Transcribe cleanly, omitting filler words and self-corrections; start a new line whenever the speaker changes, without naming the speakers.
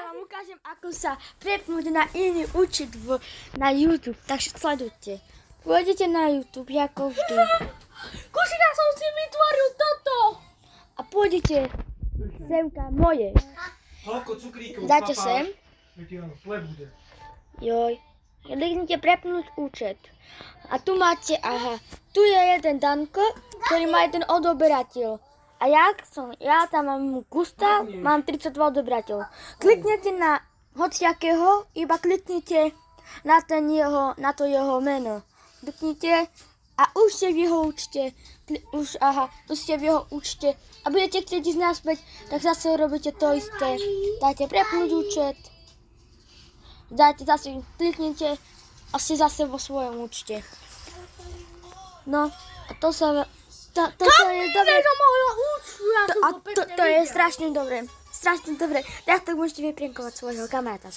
vám ukážem, ako sa prepnúť na iný účet na YouTube, takže sledujte. Pôjdete na YouTube, ako vždy.
Košina, som si vytvoril toto.
A pôjdete semka moje.
Koľko cukríkov
Dáte
papáš?
sem.
Viete, áno, zle bude.
Joj. Kliknite prepnúť účet. A tu máte, tu je jeden Danko, ktorý má jeden odoberateľ. A ja tam mám Gustav, mám 32 odoberateľov. Kliknete na hociakého, iba kliknite na to jeho meno. Kliknite a už ste v jeho účte. Tu ste v jeho účte. A budete chcieť ísť naspäť, tak zase robíte to isté. Dáte prepnúť účet. Kliknite a ste zase vo svojom účte. No, a to je dobré. To je strašne dobré. Strašne dobré. Tak môžete vyprienkovať svojho kamaráta.